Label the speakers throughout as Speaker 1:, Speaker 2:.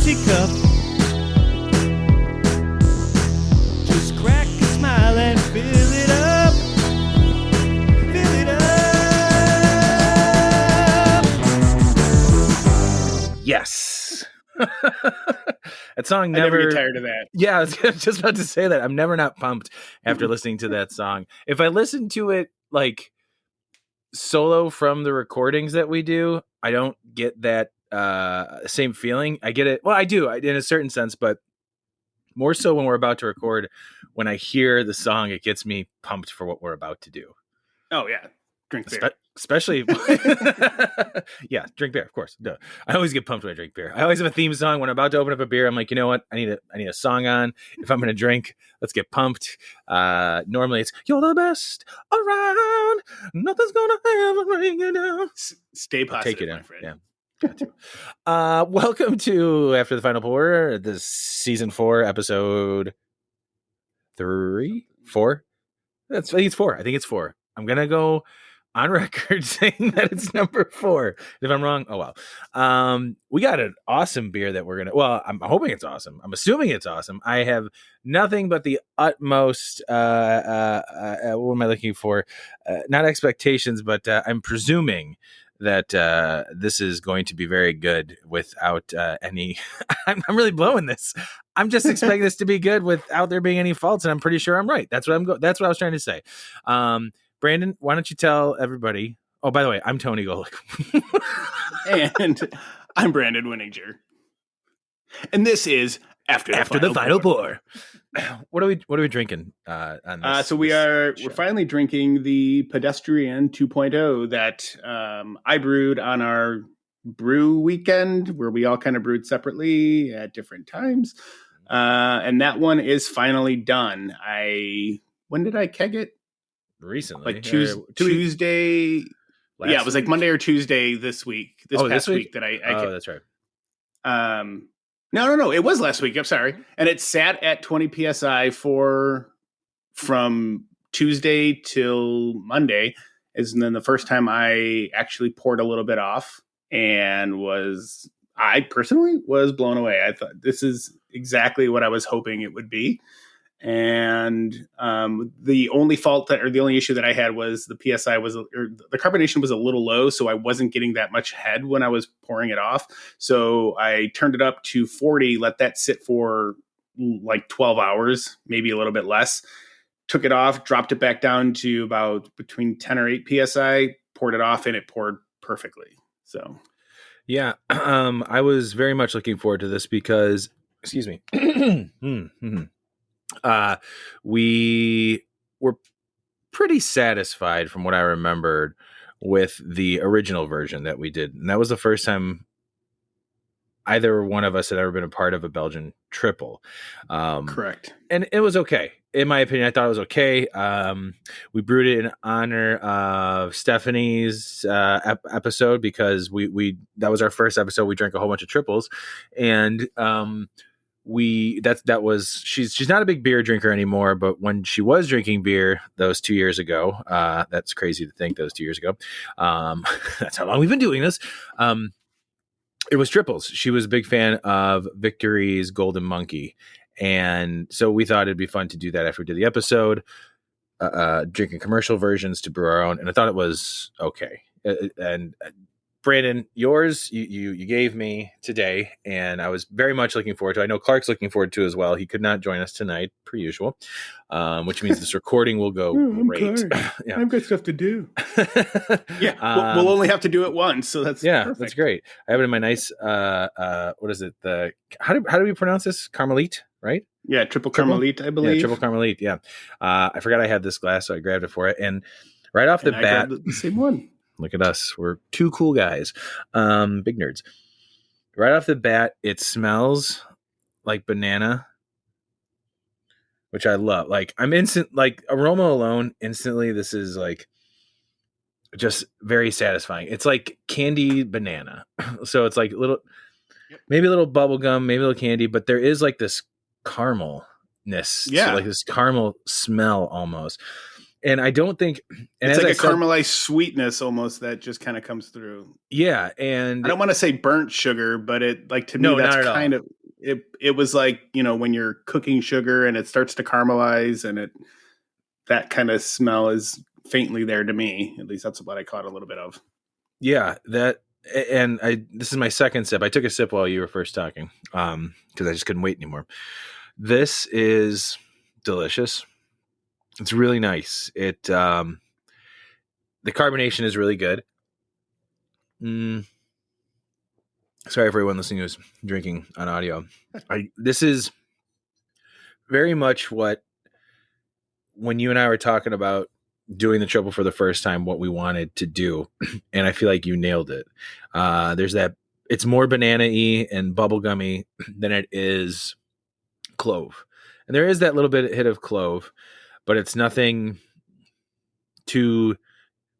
Speaker 1: empty cup. Just crack a smile and fill it up. Fill it up.
Speaker 2: Yes. That song never...
Speaker 3: I never get tired of that.
Speaker 2: Yeah, I was just about to say that. I'm never not pumped after listening to that song. If I listen to it like solo from the recordings that we do, I don't get that same feeling. I get it. Well, I do in a certain sense, but more so when we're about to record. When I hear the song, it gets me pumped for what we're about to do.
Speaker 3: Oh yeah, drink beer.
Speaker 2: Especially, yeah, drink beer, of course. Duh. I always get pumped when I drink beer. I always have a theme song when I'm about to open up a beer. I'm like, you know what? I need a song on. If I'm going to drink, let's get pumped. Normally it's, you're the best around. Nothing's going to ever bring you down.
Speaker 3: Stay positive,
Speaker 2: Take you down,
Speaker 3: my friend.
Speaker 2: Yeah. Got to. Welcome to After the Final Pour, this season 4, episode 3, 4. I think it's 4. I'm going to go on record saying that it's number 4. If I'm wrong, oh well. We got an awesome beer that we're gonna. Well, I'm hoping it's awesome. I'm assuming it's awesome. I have nothing but the utmost. What am I looking for? Not expectations, but I'm presuming that this is going to be very good without any. I'm really blowing this. I'm just expecting this to be good without there being any faults, and I'm pretty sure I'm right. That's what That's what I was trying to say. Brandon, why don't you tell everybody? Oh, by the way, I'm Tony Golick.
Speaker 3: And I'm Brandon Winninger. And this is After the Final Pour.
Speaker 2: What are we drinking on this?
Speaker 3: So we're finally drinking the Pedestrian 2.0 that I brewed on our brew weekend, where we all kind of brewed separately at different times. And that one is finally done. When did I keg it?
Speaker 2: Recently,
Speaker 3: like Tuesday. Yeah, it was like Monday or Tuesday this week. This week that I
Speaker 2: that's right.
Speaker 3: No, it was last week. I'm sorry, and it sat at 20 psi from Tuesday till Monday. And then the first time I actually poured a little bit off, and I personally was blown away. I thought this is exactly what I was hoping it would be. And the only the only issue that I had was the PSI the carbonation was a little low, so I wasn't getting that much head when I was pouring it off. So I turned it up to 40, let that sit for like 12 hours, maybe a little bit less. Took it off, dropped it back down to about between 10 or 8 PSI, poured it off, and it poured perfectly. So,
Speaker 2: yeah, I was very much looking forward to this because, excuse me. We were pretty satisfied from what I remembered with the original version that we did. And that was the first time either one of us had ever been a part of a Belgian Tripel.
Speaker 3: Correct.
Speaker 2: And it was okay. In my opinion, I thought it was okay. We brewed it in honor of Stephanie's episode because that was our first episode. We drank a whole bunch of triples, and she's not a big beer drinker anymore, but when she was drinking beer those 2 years ago, that's crazy to think those 2 years ago. That's how long we've been doing this. It was triples. She was a big fan of Victory's Golden Monkey. And so we thought it'd be fun to do that after we did the episode, drinking commercial versions to brew our own. And I thought it was okay. And Brandon, yours you gave me today, and I was very much looking forward to it. I know Clark's looking forward to it as well. He could not join us tonight, per usual, which means this recording will go great.
Speaker 3: Yeah. I've got stuff to do. Yeah, we'll only have to do it once, so that's perfect.
Speaker 2: That's great. I have it in my nice. What is it? How do we pronounce this? Carmelite, right?
Speaker 3: Yeah, triple Carmelite, I believe.
Speaker 2: Yeah, triple Carmelite. Yeah, I forgot I had this glass, so I grabbed it for it, and right off the bat,
Speaker 3: the same one.
Speaker 2: Look at us. We're two cool guys. Big nerds. Right off the bat, it smells like banana, which I love. Like, I'm instant, like, aroma alone, instantly, this is like just very satisfying. It's like candy banana. So it's like maybe a little bubble gum, maybe a little candy, but there is like this caramelness.
Speaker 3: Yeah.
Speaker 2: So like this caramel smell almost. And I don't think, and
Speaker 3: it's
Speaker 2: as
Speaker 3: like
Speaker 2: I
Speaker 3: a
Speaker 2: said,
Speaker 3: caramelized sweetness almost that just kind of comes through.
Speaker 2: yeah, and
Speaker 3: I don't want to say burnt sugar, but it like to me
Speaker 2: No,
Speaker 3: that's
Speaker 2: not at all.
Speaker 3: kind of it was like, when you're cooking sugar and it starts to caramelize and that kind of smell is faintly there to me. At least that's what I caught a little bit of.
Speaker 2: yeah, this is my second sip. I took a sip while you were first talking, because I just couldn't wait anymore. This is delicious. It's really nice. The carbonation is really good. Sorry for everyone listening who's drinking on audio. This is very much when you and I were talking about doing the triple for the first time, what we wanted to do. And I feel like you nailed it. It's more banana-y and bubblegummy than it is clove. And there is that little bit hit of clove, but it's nothing too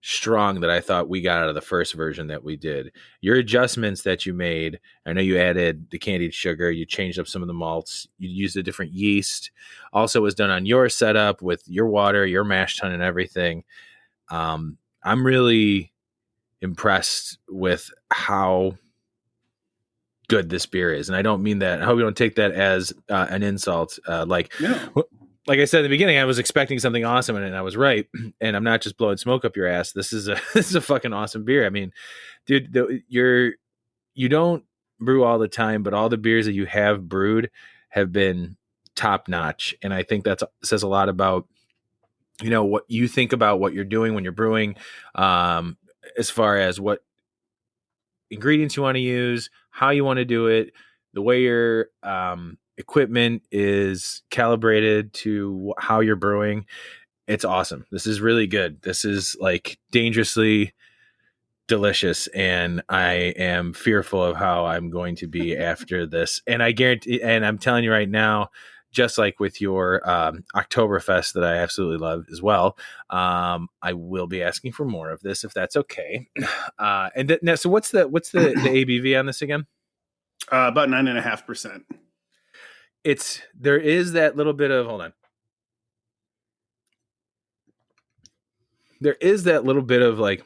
Speaker 2: strong that I thought we got out of the first version that we did. Your adjustments that you made, I know you added the candied sugar, you changed up some of the malts, you used a different yeast. Also was done on your setup with your water, your mash tun and everything. I'm really impressed with how good this beer is. And I don't mean that, I hope you don't take that as an insult. Like I said in the beginning, I was expecting something awesome, and I was right. And I'm not just blowing smoke up your ass. This is a fucking awesome beer. I mean, dude, you don't brew all the time, but all the beers that you have brewed have been top notch. And I think that says a lot about, what you think about what you're doing when you're brewing, as far as what ingredients you want to use, how you want to do it, the way your equipment is calibrated to how you're brewing. It's awesome. This is really good. This is like dangerously delicious, and I am fearful of how I'm going to be after this. And I guarantee, and I'm telling you right now, just like with your Oktoberfest that I absolutely love as well, I will be asking for more of this if that's okay. Now, so what's the ABV on this again?
Speaker 3: About 9.5%.
Speaker 2: There is that little bit of, hold on. There is that little bit of like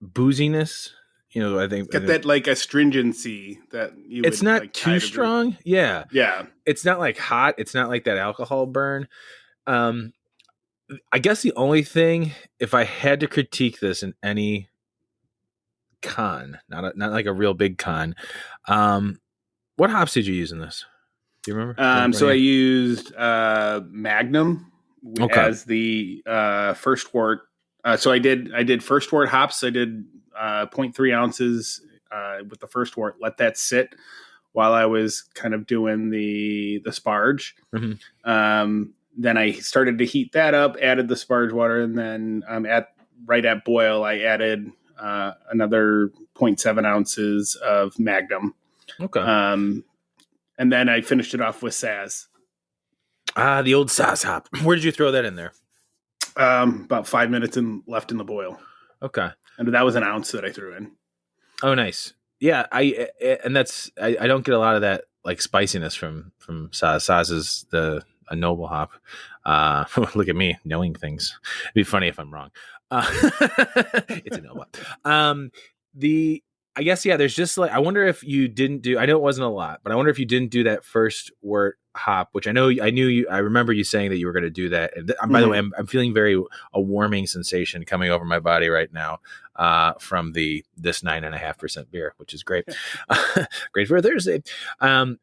Speaker 2: booziness, I think
Speaker 3: that like astringency that you
Speaker 2: it's
Speaker 3: would,
Speaker 2: not
Speaker 3: like,
Speaker 2: too strong. Yeah.
Speaker 3: Yeah.
Speaker 2: It's not like hot. It's not like that alcohol burn. I guess the only thing, if I had to critique this in any con, not like a real big con, what hops did you use in this? Do you remember?
Speaker 3: So I used Magnum as the first wort. So I did first wort hops. I did 0.3 ounces with the first wort. Let that sit while I was kind of doing the sparge.
Speaker 2: Mm-hmm.
Speaker 3: Then I started to heat that up, added the sparge water, and then right at boil, I added another 0.7 ounces of Magnum.
Speaker 2: Okay.
Speaker 3: And then I finished it off with Saz.
Speaker 2: The old Saz hop. Where did you throw that in there?
Speaker 3: About 5 minutes left in the boil.
Speaker 2: Okay.
Speaker 3: And that was an ounce that I threw in. Oh,
Speaker 2: nice. Yeah, I don't get a lot of that like spiciness from Saz. Saz is a noble hop. Look at me knowing things. It'd be funny if I'm wrong. It's a noble hop. I guess, yeah, there's just like, I wonder if you didn't do, I know it wasn't a lot, but I wonder if you didn't do that first wort hop, which I remember you saying that you were going to do that. And by the way, I'm feeling a warming sensation coming over my body right now from this 9.5% beer, which is great. Great for a Thursday. I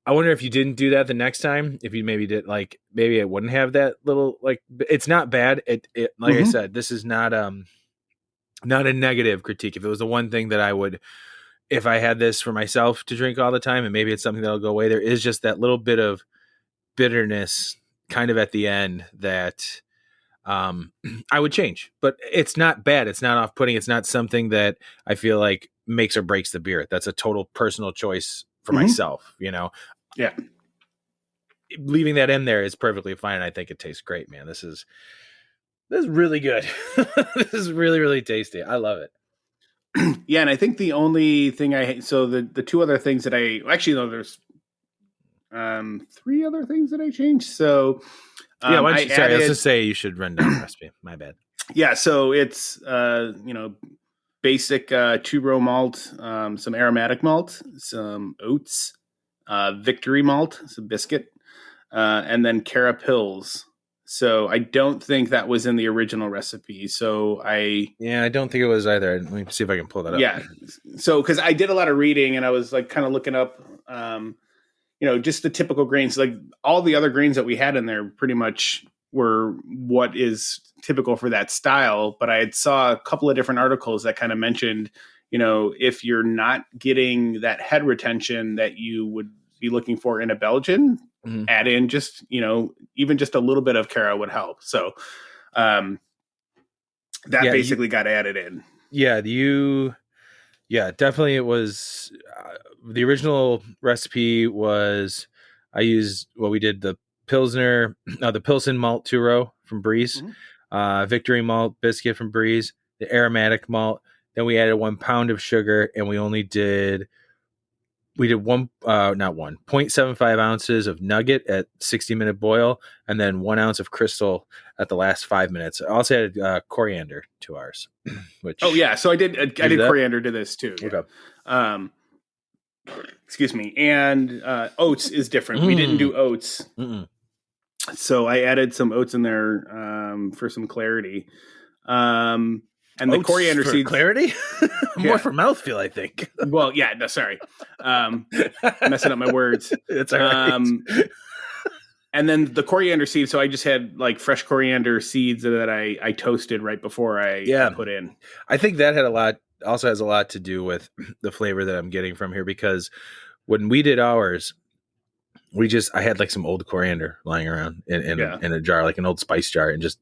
Speaker 2: wonder if you didn't do that the next time, if you maybe did, like, maybe it wouldn't have that little, like, it's not bad. It like I said, this is not a negative critique. If it was the one thing that I would, if I had this for myself to drink all the time, and maybe it's something that'll go away, there is just that little bit of bitterness kind of at the end that I would change. But it's not bad. It's not off-putting. It's not something that I feel like makes or breaks the beer. That's a total personal choice for myself,
Speaker 3: Yeah.
Speaker 2: Leaving that in there is perfectly fine. I think it tastes great, man. This is really good. This is really, really tasty. I love it.
Speaker 3: Yeah, and I think the only thing the two other things that there's three other things that I changed. So
Speaker 2: Yeah,
Speaker 3: I
Speaker 2: sorry, let's
Speaker 3: added,
Speaker 2: just say you should run down the recipe. My bad.
Speaker 3: yeah, so it's basic two row malt, some aromatic malt, some oats, victory malt, some biscuit, and then carapils. So I don't think that was in the original recipe. So
Speaker 2: I don't think it was either. Let me see if I can pull that up.
Speaker 3: Yeah. So because I did a lot of reading and I was like kind of looking up just the typical grains. Like all the other grains that we had in there pretty much were what is typical for that style. But I had saw a couple of different articles that kind of mentioned, if you're not getting that head retention that you would be looking for in a Belgian, add in just, even just a little bit of Cara would help. So that basically got added in.
Speaker 2: Yeah, definitely it was the original recipe was I used we did the Pilsner, the Pilsen malt 2-row from Breeze, Victory malt biscuit from Breeze, the aromatic malt. Then we added 1 pound of sugar, and we did 0.75 ounces of nugget at 60-minute boil, and then 1 ounce of crystal at the last 5 minutes. I also added coriander to ours. Which
Speaker 3: so I did coriander to this too.
Speaker 2: Okay.
Speaker 3: Excuse me. And oats is different. We didn't do oats. So I added some oats in there for some clarity. And the coriander
Speaker 2: for
Speaker 3: seeds.
Speaker 2: Clarity? More for mouthfeel, I think.
Speaker 3: Well, yeah, no, sorry. Messing up my words.
Speaker 2: It's all right.
Speaker 3: And then the coriander seeds. So I just had like fresh coriander seeds that I toasted right before I put in.
Speaker 2: I think that also has a lot to do with the flavor that I'm getting from here, because when we did ours, I had like some old coriander lying around in a jar, like an old spice jar, and just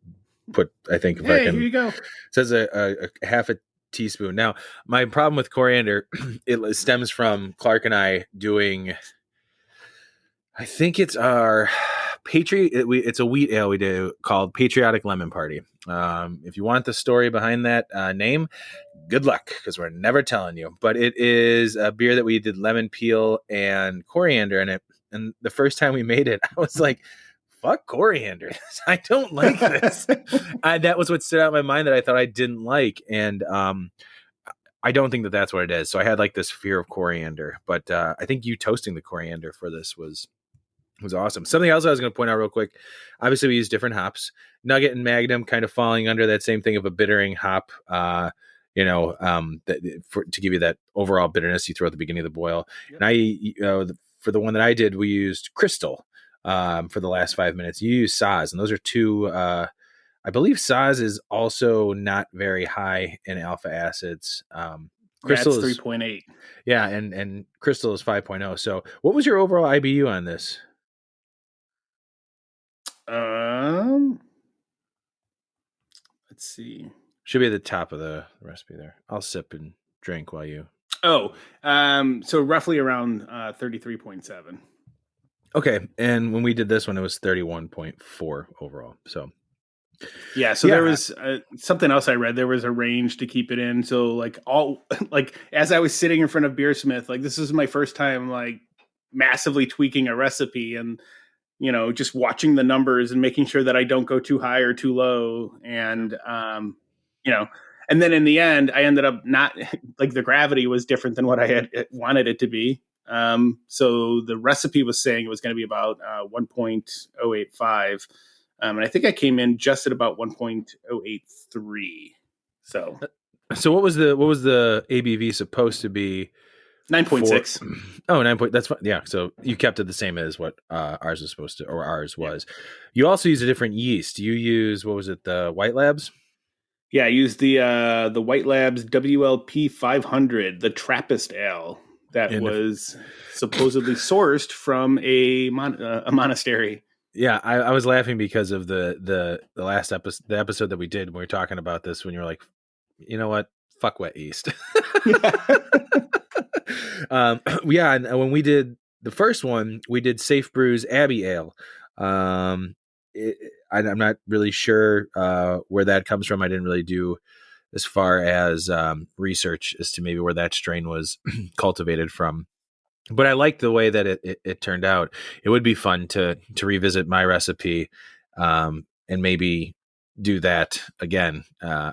Speaker 2: put, I think,
Speaker 3: here you go.
Speaker 2: It says a half a teaspoon. Now, my problem with coriander, it stems from Clark and I doing, I think it's our it's a wheat ale we do called Patriotic Lemon Party. If you want the story behind that name, good luck, because we're never telling you. But it is a beer that we did lemon peel and coriander in it. And the first time we made it, I was like, fuck coriander. I don't like this. That was what stood out in my mind that I thought I didn't like. And I don't think that that's what it is. So I had like this fear of coriander. But I think you toasting the coriander for this was awesome. Something else I was going to point out real quick. Obviously, we use different hops. Nugget and Magnum kind of falling under that same thing of a bittering hop, to give you that overall bitterness you throw at the beginning of the boil. Yep. And for the one that I did, we used Crystal for the last 5 minutes. You use Saz, and those are two. I believe Saz is also not very high in alpha acids. Crystal
Speaker 3: is 3.8.
Speaker 2: Yeah, and Crystal is 5.0. So what was your overall IBU on this?
Speaker 3: Let's see.
Speaker 2: Should be at the top of the recipe there. I'll sip and drink while you.
Speaker 3: So roughly around 33.7.
Speaker 2: Okay, and when we did this one, it was 31.4 overall. So
Speaker 3: there was something else I read. There was a range to keep it in. So as I was sitting in front of Beersmith, like this is my first time like massively tweaking a recipe, and just watching the numbers and making sure that I don't go too high or too low. And, and then in the end, I ended up not like the gravity was different than what I had wanted it to be. So the recipe was saying it was going to be about 1.085. And I think I came in just at about 1.083. So
Speaker 2: what was the ABV supposed to be?
Speaker 3: 9.6.
Speaker 2: Oh, 9 point. That's fine. Yeah. So you kept it the same as what ours was supposed to, or ours was. You also use a different yeast. You use, what was it? The White Labs?
Speaker 3: Yeah. I used the White Labs WLP 500, the Trappist ale that was supposedly sourced from a monastery.
Speaker 2: Yeah. I was laughing because of the last episode, the episode that we did when we were talking about this, when you're like, you know what? Fuck wet yeast. And when we did the first one, we did Safe Brews Abbey Ale. I'm not really sure where that comes from. I didn't really do as far as research as to maybe where that strain was cultivated from. but I like the way that it turned out. It would be fun to revisit my recipe, and maybe do that again.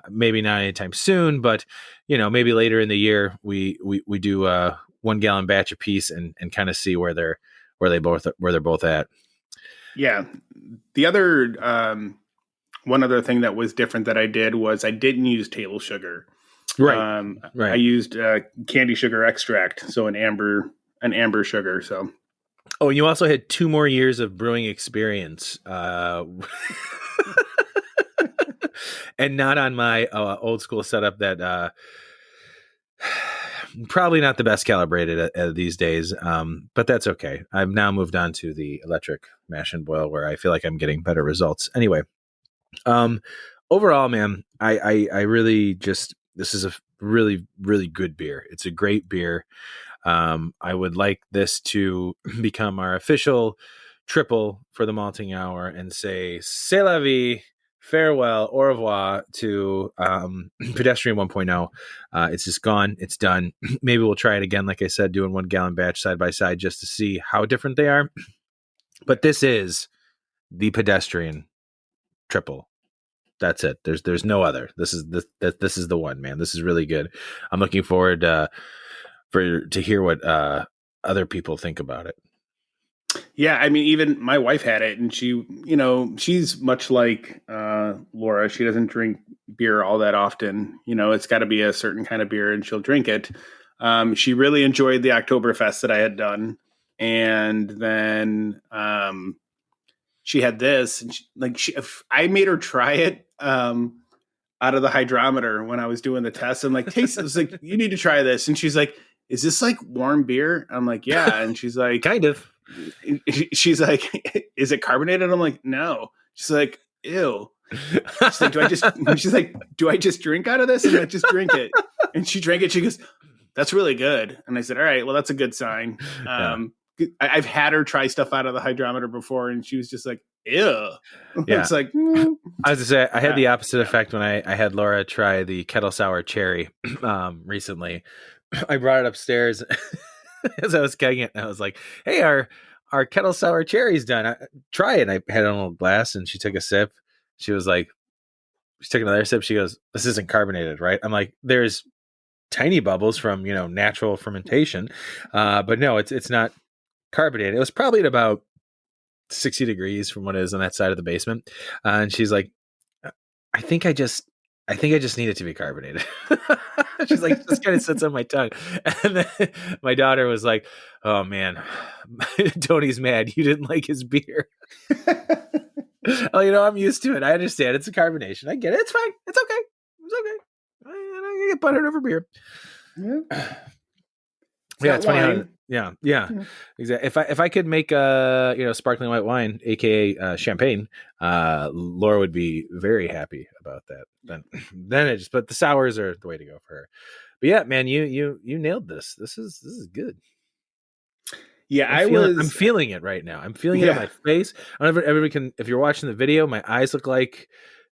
Speaker 2: Maybe not anytime soon, but maybe later in the year we do 1 gallon batch apiece and kind of see where they're both at.
Speaker 3: Yeah. The other one other thing that was different that I did was I didn't use table sugar.
Speaker 2: Right.
Speaker 3: I used candy sugar extract, so an amber sugar. So.
Speaker 2: Oh, you also had 2 more years of brewing experience, and not on my old school setup that probably not the best calibrated these days, but that's okay. I've now moved on to the electric mash and boil where I feel like I'm getting better results. Anyway, overall, man, I really just, this is a really, really good beer. It's a great beer. I would like this to become our official triple for the malting hour and say c'est la vie, farewell, au revoir to Pedestrian 1.0. It's just gone. It's done. Maybe we'll try it again, like I said, doing 1 gallon batch side by side just to see how different they are. But this is the Pedestrian triple. That's it. There's no other. This is the one, man. This is really good. I'm looking forward to hear what other people think about it.
Speaker 3: Yeah, I mean, even my wife had it, and she, she's much like Laura. She doesn't drink beer all that often. It's got to be a certain kind of beer, and she'll drink it. She really enjoyed the Oktoberfest that I had done, and then she had this, and I made her try it out of the hydrometer when I was doing the test. I'm like, taste. I was like, you need to try this, and she's like, is this like warm beer? I'm like, yeah, and she's like,
Speaker 2: kind of.
Speaker 3: She's like, is it carbonated? I'm like, no. She's like, ew. She's like, do I just drink out of this? And I just drink it. And she drank it. She goes, that's really good. And I said, all right, well, that's a good sign. I've had her try stuff out of the hydrometer before, and she was just like, ew.
Speaker 2: Yeah.
Speaker 3: It's like,
Speaker 2: I was to say, I had the opposite effect when I had Laura try the kettle sour cherry recently. I brought it upstairs as I was kegging it, and I was like, hey, our kettle sour cherry's done. Try it. And I had it on a little glass, and she took a sip. She was like, she took another sip. She goes, this isn't carbonated, right? I'm like, there's tiny bubbles from, natural fermentation. But no, it's not carbonated. It was probably at about 60 degrees from what it is on that side of the basement. And she's like, I think I just need it to be carbonated. She's like, this kind of sits on my tongue. And then my daughter was like, oh man, Tony's mad. You didn't like his beer. Oh, I'm used to it. I understand. It's a carbonation. I get it. It's fine. It's okay. It's okay. I get buttered over beer.
Speaker 3: Yeah.
Speaker 2: Yeah, it's funny. Yeah, exactly. If I could make sparkling white wine, aka champagne, Laura would be very happy about that. Then it just, but the sours are the way to go for her. But yeah, man, you nailed this. This is good.
Speaker 3: Yeah,
Speaker 2: I'm feeling it right now. I'm feeling it in my face. I don't know if everybody can. If you're watching the video, my eyes look like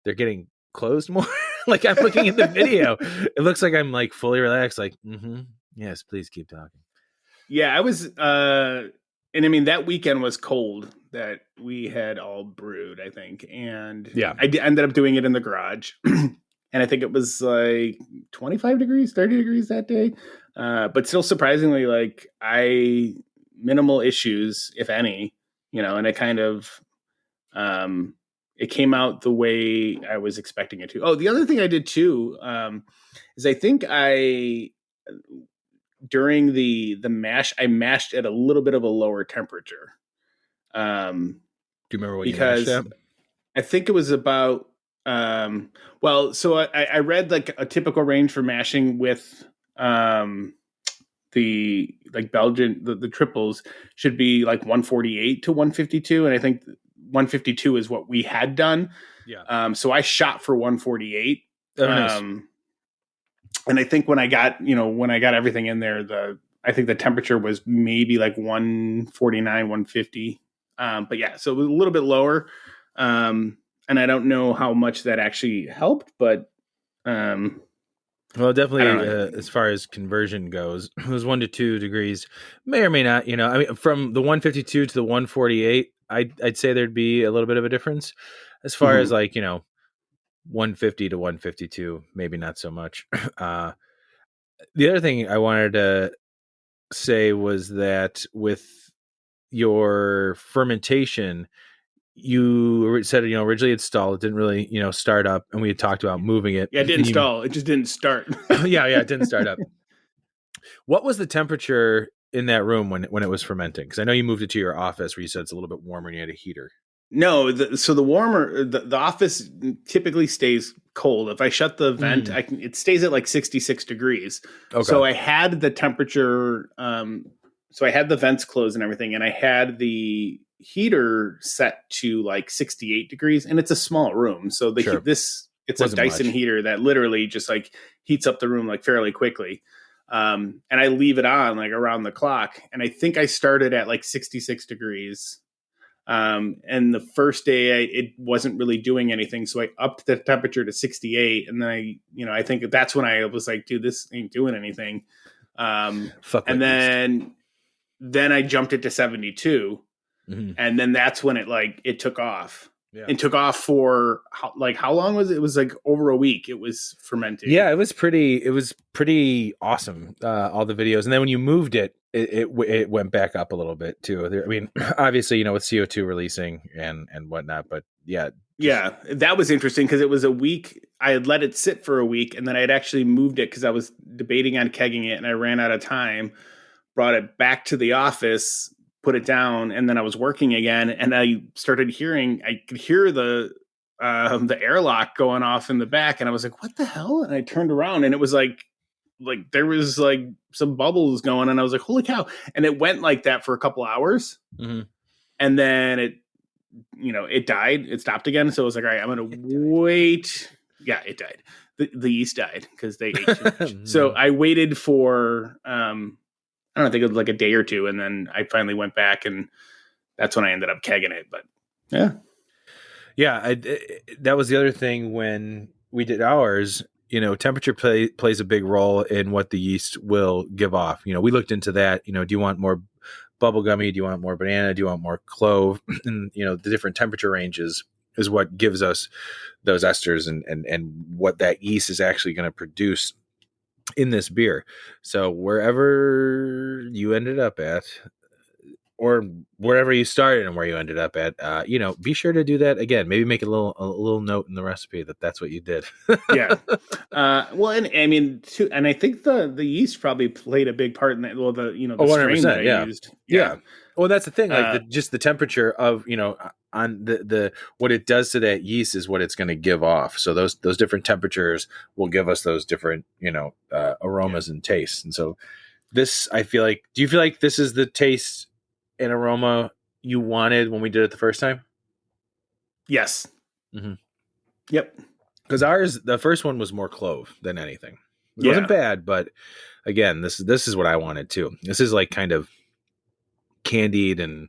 Speaker 2: they're getting closed more. Like I'm looking at the video. It looks like I'm like fully relaxed. Like, yes, please keep talking.
Speaker 3: Yeah, I was, and I mean, that weekend was cold that we had all brewed, I think. And
Speaker 2: yeah,
Speaker 3: I ended up doing it in the garage. And I think it was like 25 degrees, 30 degrees that day. But still surprisingly, like minimal issues, if any, and it kind of, it came out the way I was expecting it to. Oh, the other thing I did too, is I think during the mash, I mashed at a little bit of a lower temperature.
Speaker 2: Do you remember what
Speaker 3: because
Speaker 2: you mashed at?
Speaker 3: I think it was about so I read like a typical range for mashing with the like Belgian the triples should be like 148 to 152, and I think 152 is what we had done.
Speaker 2: Yeah.
Speaker 3: So I shot for 148.
Speaker 2: Oh, nice.
Speaker 3: And I think when I got everything in there, I think the temperature was maybe like 149, 150. But yeah, so it was a little bit lower. And I don't know how much that actually helped, but
Speaker 2: well, Well, definitely,
Speaker 3: I don't know.
Speaker 2: as far as conversion goes, it was 1 to 2 degrees. May or may not, I mean, from the 152 to the 148, I'd say there'd be a little bit of a difference. As far as
Speaker 3: Mhm.
Speaker 2: like, 150 to 152, maybe not so much. Uh, the other thing I wanted to say was that with your fermentation, you said, originally it stalled. It didn't really, start up, and we had talked about moving it.
Speaker 3: Yeah, it didn't stall. It just didn't start.
Speaker 2: Yeah, it didn't start up. What was the temperature in that room when it was fermenting? Because I know you moved it to your office where you said it's a little bit warmer and you had a heater.
Speaker 3: No, so the warmer the office typically stays cold. If I shut the vent, it stays at like 66 degrees.
Speaker 2: Okay.
Speaker 3: So I had the temperature so I had the vents closed and everything, and I had the heater set to like 68 degrees, and it's a small room. So
Speaker 2: Sure.
Speaker 3: it's
Speaker 2: Wasn't
Speaker 3: a Dyson
Speaker 2: much.
Speaker 3: heater that literally just like heats up the room like fairly quickly. And I leave it on like around the clock, and I think I started at like 66 degrees. And the first day it wasn't really doing anything. So I upped the temperature to 68. And then I think that's when I was like, dude, this ain't doing anything.
Speaker 2: Fuck.
Speaker 3: And then I jumped it to 72.
Speaker 2: Mm-hmm.
Speaker 3: And then that's when it took off.
Speaker 2: Yeah.
Speaker 3: It took off for how long was it? It was like over a week. It was fermenting.
Speaker 2: Yeah, it was pretty awesome. All the videos. And then when you moved it went back up a little bit too. I mean, obviously, with CO2 releasing and whatnot, but yeah.
Speaker 3: Yeah, that was interesting because it was a week. I had let it sit for a week, and then I had actually moved it because I was debating on kegging it, and I ran out of time. Brought it back to the office, put it down, and then I was working again, and I could hear the airlock going off in the back, and I was like, "What the hell?" And I turned around, and it was like there was like some bubbles going, and I was like, "Holy cow!" And it went like that for a couple hours, and then it died. It stopped again. So I was like, all right, I'm going to wait. Yeah, it died. The yeast died because they ate too much. So I waited for, I don't think it was like a day or two. And then I finally went back, and that's when I ended up kegging it. But yeah.
Speaker 2: Yeah. That was the other thing when we did ours. Temperature plays a big role in what the yeast will give off. We looked into that. Do you want more bubblegummy? Do you want more banana? Do you want more clove? And the different temperature ranges is what gives us those esters and what that yeast is actually going to produce in this beer. So wherever you ended up at, or wherever you started and where you ended up at, be sure to do that again. Maybe make a little note in the recipe that's what you did.
Speaker 3: Yeah. Well, and I mean, too, and I think the yeast probably played a big part in that. Well, the strain that I used.
Speaker 2: Yeah. Well, that's the thing. Like just the temperature of on the what it does to that yeast is what it's going to give off. So those different temperatures will give us those different aromas and tastes. And so this, I feel like. Do you feel like this is the taste and aroma you wanted when we did it the first time?
Speaker 3: Yes.
Speaker 2: Mm-hmm.
Speaker 3: Yep.
Speaker 2: Because the first one was more clove than anything. It wasn't bad, but again, this is what I wanted too. This is like kind of candied and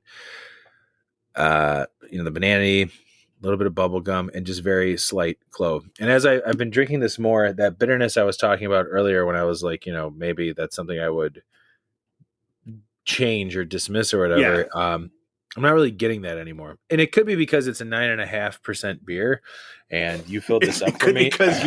Speaker 2: the banana-y, a little bit of bubble gum, and just very slight clove. And as I've been drinking this more, that bitterness I was talking about earlier when I was like, maybe that's something I would change or dismiss or whatever.
Speaker 3: Yeah.
Speaker 2: I'm not really getting that anymore. And it could be because it's a 9.5% beer and you filled this up for me.
Speaker 3: Because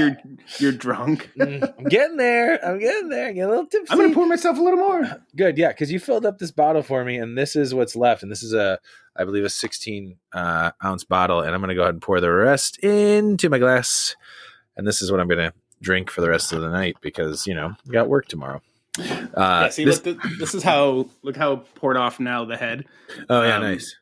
Speaker 3: you're drunk.
Speaker 2: I'm getting there. I'm getting a little tipsy.
Speaker 3: I'm going to pour myself a little more.
Speaker 2: Good. Yeah. Because you filled up this bottle for me and this is what's left. And this is I believe a 16 ounce bottle. And I'm going to go ahead and pour the rest into my glass. And this is what I'm going to drink for the rest of the night because, we got work tomorrow.
Speaker 3: See, this is look how poured off now the head.
Speaker 2: Oh yeah, nice.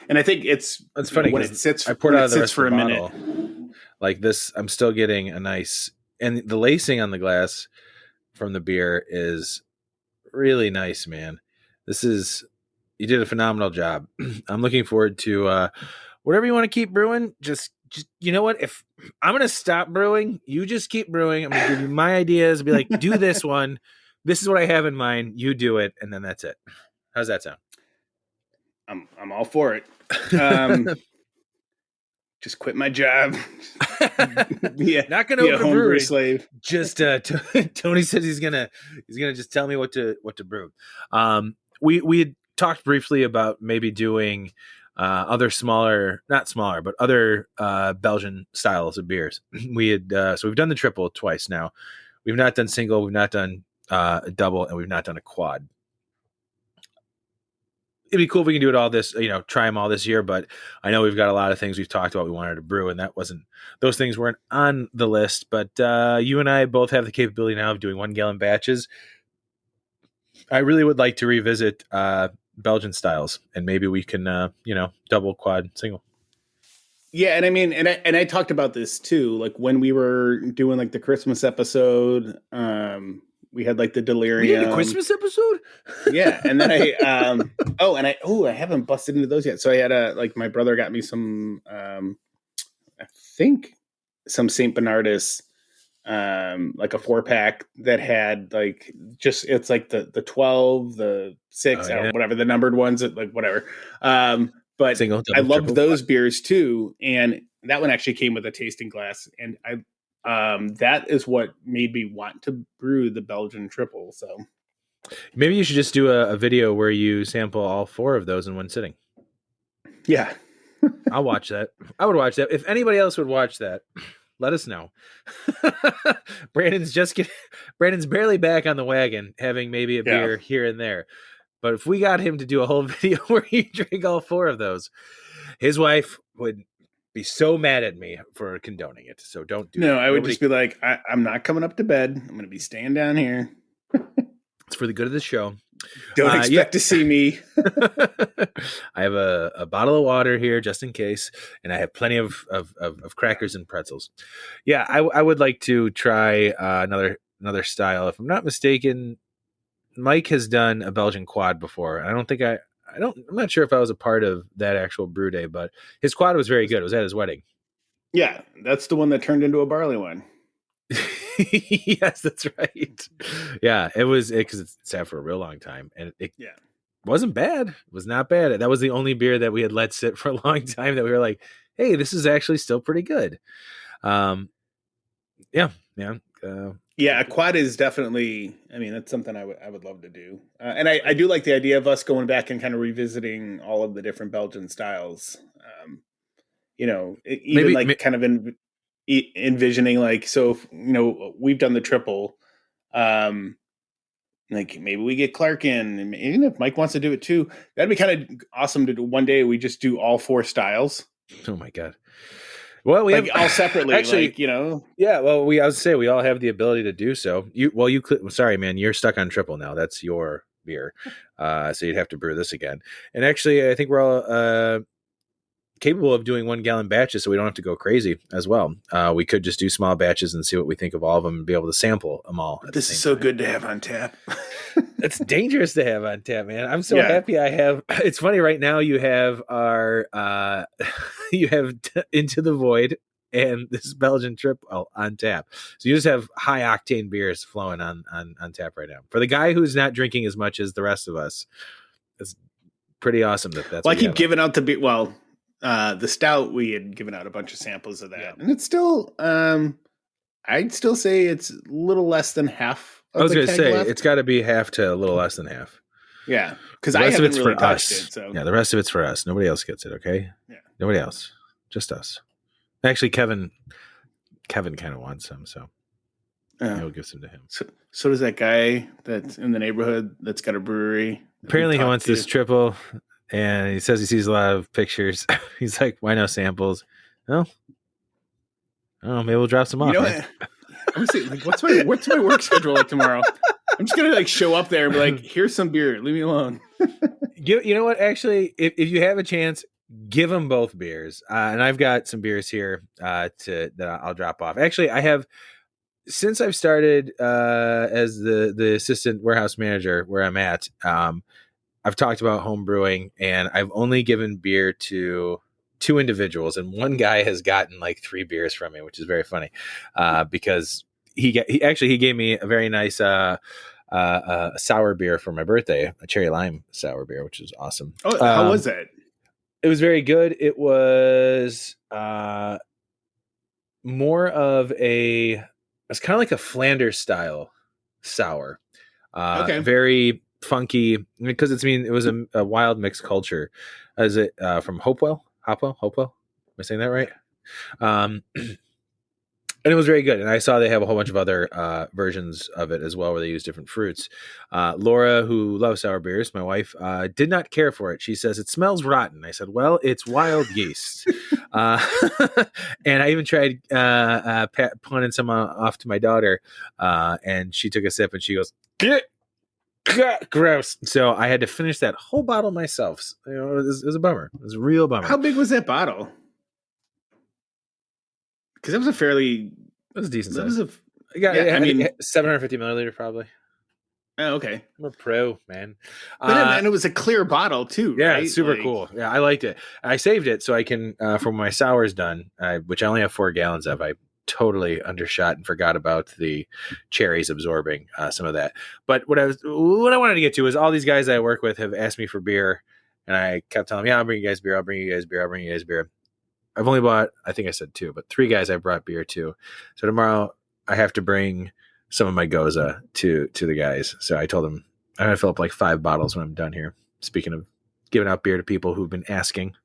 Speaker 3: And I think it's
Speaker 2: funny
Speaker 3: when it sits.
Speaker 2: I poured out of the rest
Speaker 3: for
Speaker 2: of the
Speaker 3: a
Speaker 2: bottle.
Speaker 3: minute.
Speaker 2: Like this, I'm still getting a nice, and the lacing on the glass from the beer is really nice, man. You did a phenomenal job. I'm looking forward to whatever you want to keep brewing. Just you know what? If I'm gonna stop brewing, you just keep brewing. I'm gonna give you my ideas and be like, do this one. This is what I have in mind. You do it, and then that's it. How's that sound?
Speaker 3: I'm all for it. just quit my job. Yeah,
Speaker 2: Not gonna
Speaker 3: be a
Speaker 2: open a
Speaker 3: homebrew
Speaker 2: brewery.
Speaker 3: slave.
Speaker 2: Just Tony says he's gonna just tell me what to brew. We had talked briefly about maybe doing other not smaller, but other Belgian styles of beers. We had so we've done the triple twice now. We've not done single. We've not done a double, and we've not done a quad. It'd be cool if we can do it all this, try them all this year. But I know we've got a lot of things we've talked about we wanted to brew, and those things weren't on the list. But you and I both have the capability now of doing 1 gallon batches. I really would like to revisit Belgian styles, and maybe we can, double, quad, single.
Speaker 3: Yeah, and I mean, and I talked about this too. Like when we were doing like the Christmas episode, we had like the delirium.
Speaker 2: We did a Christmas episode.
Speaker 3: Yeah, and then I haven't busted into those yet. So I had my brother got me some, I think some Saint Bernardus, like a 4-pack that had like it's like the 12, the 6, or whatever the numbered ones, like whatever. But
Speaker 2: single, double,
Speaker 3: I loved
Speaker 2: triple,
Speaker 3: those beers too, and that one actually came with a tasting glass, and that is what made me want to brew the Belgian Tripel. So
Speaker 2: maybe you should just do a video where you sample all 4 of those in one sitting.
Speaker 3: Yeah.
Speaker 2: I'll watch that. I would watch that. If anybody else would watch that, let us know. Brandon's barely back on the wagon, having maybe a beer here and there. But if we got him to do a whole video where he drank all 4 of those, his wife would be so mad at me for condoning it. So don't do that.
Speaker 3: No, I would just be like, I'm not coming up to bed. I'm going to be staying down here.
Speaker 2: It's for the good of the show.
Speaker 3: Don't expect to see me.
Speaker 2: I have a bottle of water here just in case, and I have plenty of crackers and pretzels. Yeah, I would like to try another style. If I'm not mistaken, Mike has done a Belgian quad before. I don't think I'm not sure if I was a part of that actual brew day, but his quad was very good. It was at his wedding.
Speaker 3: Yeah, that's the one that turned into a barley wine.
Speaker 2: Yes, that's right. Yeah, it was because it sat for a real long time, and it wasn't bad. It was not bad. That was the only beer that we had let sit for a long time that we were like, hey, this is actually still pretty good. Yeah.
Speaker 3: A quad is definitely, I mean, that's something I would love to do. And I do like the idea of us going back and kind of revisiting all of the different Belgian styles. Kind of envisioning like, so, we've done the triple, like maybe we get Clark in, and even if Mike wants to do it too, that'd be kind of awesome to do one day. We just do all 4 styles.
Speaker 2: Oh my God. Well, we have
Speaker 3: all separately,
Speaker 2: actually,
Speaker 3: Yeah,
Speaker 2: well, I would say we all have the ability to do so. Sorry, man, you're stuck on triple now. That's your beer. So you'd have to brew this again. And actually, I think we're all capable of doing 1 gallon batches, so we don't have to go crazy as well. We could just do small batches and see what we think of all of them and be able to sample them all.
Speaker 3: This is so good to have on tap.
Speaker 2: It's dangerous to have on tap, man. I'm so happy I have. It's funny right now. You have our Into the Void and this Belgian Tripel on tap. So you just have high octane beers flowing on tap right now. For the guy who's not drinking as much as the rest of us, it's pretty awesome. That's.
Speaker 3: Well, I keep giving out the beer. Well, the stout, we had given out a bunch of samples of that, and it's still. I'd still say it's a little less than half.
Speaker 2: I was going to say it's got to be half to a little less than half.
Speaker 3: Yeah, because I haven't really touched it. So
Speaker 2: yeah, the rest of it's for us. Nobody else gets it. Okay.
Speaker 3: Yeah.
Speaker 2: Nobody else. Just us. Actually, Kevin kind of wants some, so we'll give some to him.
Speaker 3: So does that guy that's in the neighborhood that's got a brewery.
Speaker 2: Apparently, he wants this triple, and he says he sees a lot of pictures. He's like, "Why no samples?" Well, I don't know. Maybe we'll drop some off.
Speaker 3: I'm saying, like, what's my work schedule like tomorrow? I'm just gonna show up there and be like, "Here's some beer. Leave me alone."
Speaker 2: You know what? Actually, if you have a chance, give them both beers. And I've got some beers here that I'll drop off. Actually, I have, since I've started as the assistant warehouse manager where I'm at. I've talked about home brewing, and I've only given beer to 2 individuals, and one guy has gotten like 3 beers from me, which is very funny because he gave me a very nice sour beer for my birthday, a cherry lime sour beer, which is awesome.
Speaker 3: Oh, how was that?
Speaker 2: It was very good. It was more of it's kind of like a Flanders style sour.
Speaker 3: Okay.
Speaker 2: Very funky because it was a wild mixed culture. Is it from Hopewell? Am I saying that right? And it was very good. And I saw they have a whole bunch of other versions of it as well, where they use different fruits. Laura, who loves sour beers, my wife, did not care for it. She says it smells rotten. I said, well, it's wild yeast. And I even tried punning some off to my daughter, and she took a sip and she goes, gross. So I had to finish that whole bottle myself. It was a bummer. It was a real bummer.
Speaker 3: How big was that bottle? Because that was
Speaker 2: it was a decent size. I mean, 750 milliliter probably.
Speaker 3: Oh, okay.
Speaker 2: I'm a pro, man.
Speaker 3: And it was a clear bottle too,
Speaker 2: yeah,
Speaker 3: right?
Speaker 2: It's super cool. Yeah, I liked it. I saved it so I can, for when my sour's done, which I only have 4 gallons of. I totally undershot and forgot about the cherries absorbing some of that. But what I wanted to get to is all these guys I work with have asked me for beer, and I kept telling them, yeah, I'll bring you guys beer. I'll bring you guys beer. I'll bring you guys beer. I've only bought, I think I said 2, but 3 guys I brought beer to. So tomorrow I have to bring some of my Goza to the guys. So I told them I'm going to fill up like 5 bottles when I'm done here. Speaking of giving out beer to people who've been asking.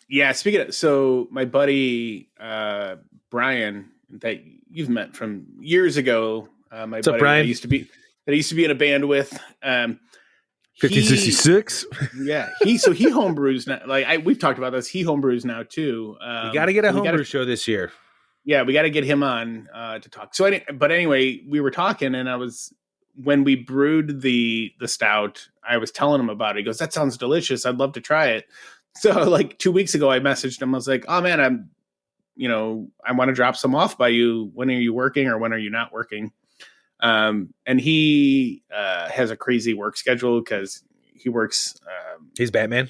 Speaker 3: Yeah. So my buddy, Brian, that you've met from years ago, my buddy
Speaker 2: Brian?
Speaker 3: that I used to be in a band with,
Speaker 2: 1566.
Speaker 3: Yeah. He homebrews now. Like we've talked about this. He homebrews now too.
Speaker 2: You got to get a homebrew show this year.
Speaker 3: Yeah, we got to get him on to talk. So, but anyway, we were talking, and when we brewed the stout, I was telling him about it. He goes, "That sounds delicious. I'd love to try it." So, like 2 weeks ago, I messaged him. I was like, "Oh man, I want to drop some off by you. When are you working, or when are you not working?" And he has a crazy work schedule because he works.
Speaker 2: He's Batman.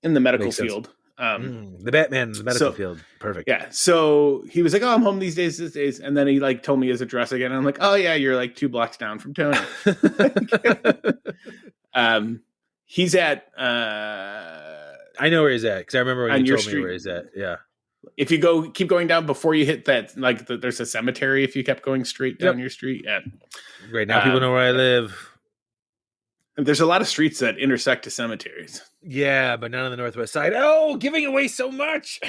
Speaker 3: In the medical field.
Speaker 2: The Batman, the medical field. Perfect.
Speaker 3: Yeah. So he was like, "Oh, I'm home these days. And then he like told me his address again. And I'm like, "Oh yeah, you're like 2 blocks down from Tony." He's at
Speaker 2: I know where he's at because I remember when you told me where he's at. Yeah.
Speaker 3: If you keep going down before you hit that, like there's a cemetery. If you kept going straight down your street, yeah.
Speaker 2: Right now, people know where I live.
Speaker 3: And there's a lot of streets that intersect to cemeteries.
Speaker 2: Yeah, but none on the Northwest side. Oh, giving away so much.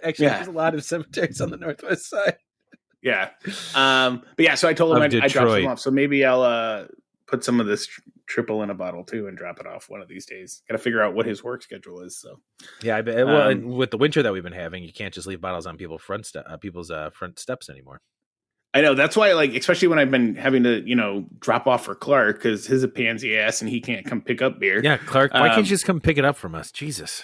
Speaker 2: Actually, there's a lot of cemeteries on the Northwest side.
Speaker 3: Yeah. But yeah, so I told him I'd drop some off. So maybe I'll put some of this triple in a bottle too and drop it off one of these days. Got to figure out what his work schedule is. So
Speaker 2: yeah, I bet. Well, and with the winter that we've been having, you can't just leave bottles on people's front steps anymore.
Speaker 3: I know, that's why, like, especially when I've been having to, drop off for Clark because he's a pansy ass and he can't come pick up beer.
Speaker 2: Yeah, Clark, why can't you just come pick it up from us? Jesus.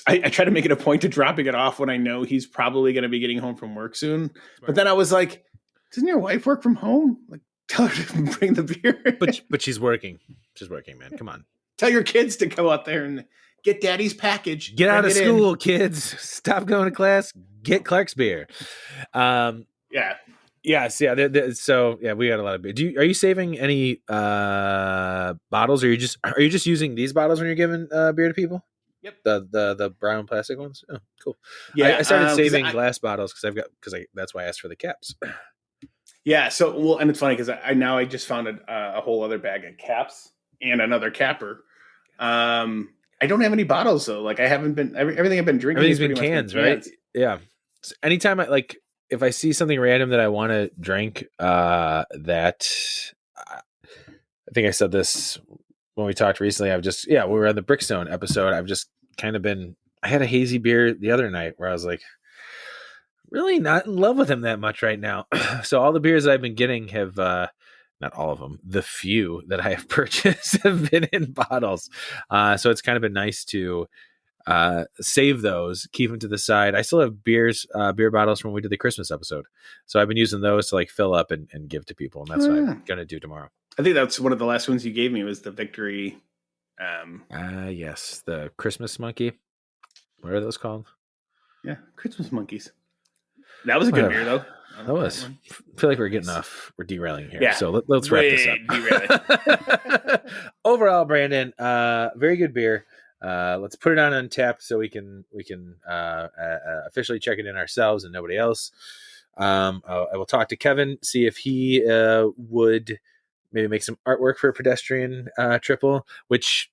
Speaker 3: I try to make it a point to dropping it off when I know he's probably going to be getting home from work soon. Right. But then I was like, doesn't your wife work from home? Like, tell her to bring the beer.
Speaker 2: But she's working. She's working, man. Come on.
Speaker 3: Tell your kids to go out there and get daddy's package.
Speaker 2: Get out of school, kids. Stop going to class. Get Clark's beer.
Speaker 3: Yeah.
Speaker 2: Yes. Yeah. So yeah, we got a lot of beer. Are you saving any bottles, or are you just using these bottles when you're giving beer to people?
Speaker 3: Yep.
Speaker 2: The brown plastic ones. Oh, cool.
Speaker 3: Yeah.
Speaker 2: I started saving glass bottles because that's why I asked for the caps.
Speaker 3: Yeah. So and it's funny because I just found a whole other bag of caps and another capper. I don't have any bottles though. Like I haven't been everything I've been drinking.
Speaker 2: Everything's been cans, right? Yeah. So anytime if I see something random that I want to drink, I think I said this when we talked recently. We were on the Brickstone episode. I've just kind of I had a hazy beer the other night where I was like, really not in love with him that much right now. So all the beers that I've been getting have, not all of them, the few that I have purchased have been in bottles. So it's kind of been nice to save those, keep them to the side. I still have beer bottles from when we did the Christmas episode, so I've been using those to fill up and give to people, and that's what I'm gonna do tomorrow.
Speaker 3: I think that's one of the last ones you gave me was the Victory.
Speaker 2: Yes, the Christmas monkey. What are those called?
Speaker 3: Yeah, Christmas monkeys. That was a good beer though.
Speaker 2: That was. I feel like we're getting off. We're derailing here. Yeah. So let's wrap this up. Overall, Brandon, very good beer. let's put it on Untapped so we can officially check it in ourselves and nobody else. I will talk to Kevin, see if he would maybe make some artwork for Pedestrian Triple, which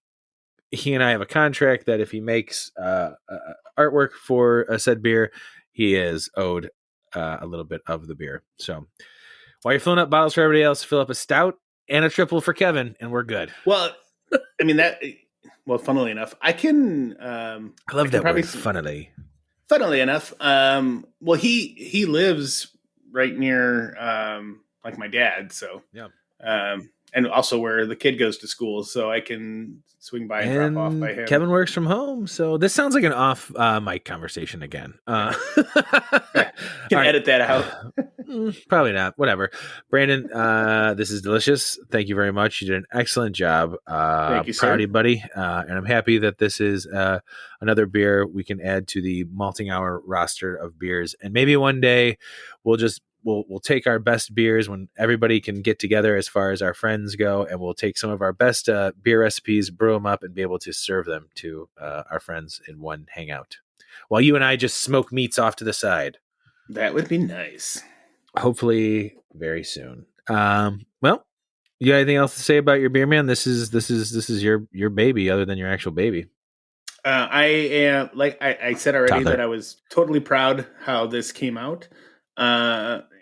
Speaker 2: he and I have a contract that if he makes artwork for a said beer, he is owed a little bit of the beer. So while you're filling up bottles for everybody else, fill up a stout and a triple for Kevin, and we're good.
Speaker 3: Well, I mean funnily enough, I can.
Speaker 2: I love that word, funnily.
Speaker 3: Funnily enough, well, he lives right near like my dad, so
Speaker 2: yeah.
Speaker 3: And also where the kid goes to school, so I can swing by and drop off by him.
Speaker 2: Kevin works from home, so this sounds like an off mic conversation again.
Speaker 3: Can edit that out.
Speaker 2: Probably not. Whatever. Brandon, this is delicious. Thank you very much. You did an excellent job.
Speaker 3: Thank you, sir.
Speaker 2: Proud of you, buddy. And I'm happy that this is another beer we can add to the Malting Hour roster of beers. And maybe one day we'll take our best beers when everybody can get together as far as our friends go, and we'll take some of our best beer recipes, brew them up, and be able to serve them to our friends in one hangout while you and I just smoke meats off to the side.
Speaker 3: That would be nice.
Speaker 2: Hopefully very soon. Well, you got anything else to say about your beer, man? This is your baby other than your actual baby.
Speaker 3: I am, like I said already,
Speaker 2: Toddler.
Speaker 3: that I was totally proud how this came out.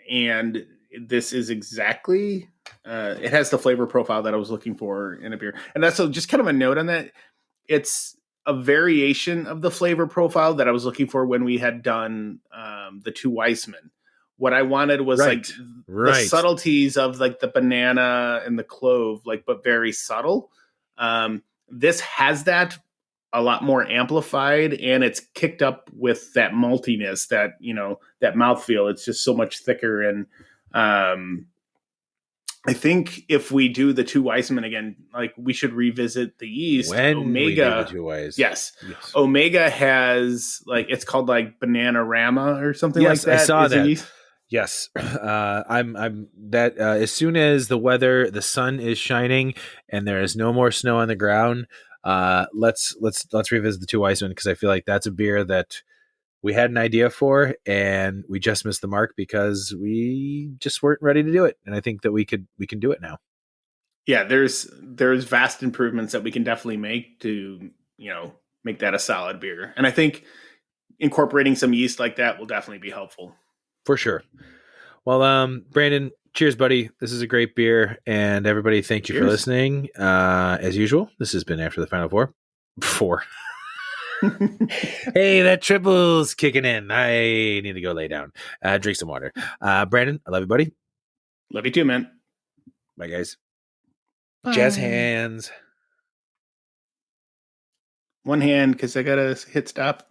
Speaker 3: And this is exactly, it has the flavor profile that I was looking for in a beer. And that's just kind of a note on that. It's a variation of the flavor profile that I was looking for when we had done the two Weissman. What I wanted was the subtleties of like the banana and the clove, but very subtle. This has that a lot more amplified, and it's kicked up with that maltiness, that mouthfeel. It's just so much thicker. And I think if we do the two Weissman again, we should revisit the yeast.
Speaker 2: When
Speaker 3: Omega,
Speaker 2: we do the two Weis.
Speaker 3: Yes. Omega has it's called Bananarama or something like that.
Speaker 2: I saw that. Yes. I'm that as soon as the sun is shining and there is no more snow on the ground, let's revisit the two Weissman, because I feel like that's a beer that we had an idea for and we just missed the mark because we just weren't ready to do it. And I think that we can do it now.
Speaker 3: Yeah, there's vast improvements that we can definitely make to, make that a solid beer. And I think incorporating some yeast like that will definitely be helpful. For sure.
Speaker 2: Well, Brandon, cheers, buddy. This is a great beer. And everybody, thank you for listening. As usual, this has been After the Final Four. Hey, that triple's kicking in. I need to go lay down. Drink some water. Brandon, I love you, buddy.
Speaker 3: Love you too, man.
Speaker 2: Bye, guys.
Speaker 3: Bye.
Speaker 2: Jazz hands.
Speaker 3: One hand, because I got to hit stop.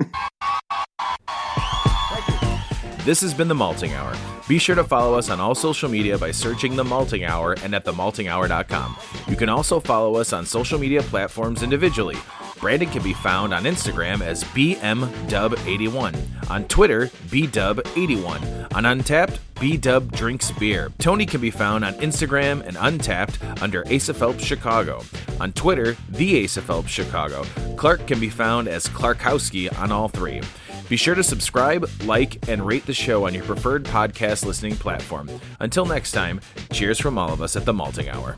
Speaker 4: This has been The Malting Hour. Be sure to follow us on all social media by searching The Malting Hour and at themaltinghour.com. You can also follow us on social media platforms individually. Brandon can be found on Instagram as BMDub81, on Twitter, BDub81, on Untapped, BDub Drinks Beer. Tony can be found on Instagram and Untapped under Asa Phelps Chicago. On Twitter, The Asa Phelps Chicago. Clark can be found as Clarkowski on all three. Be sure to subscribe, like, and rate the show on your preferred podcast listening platform. Until next time, cheers from all of us at The Malting Hour.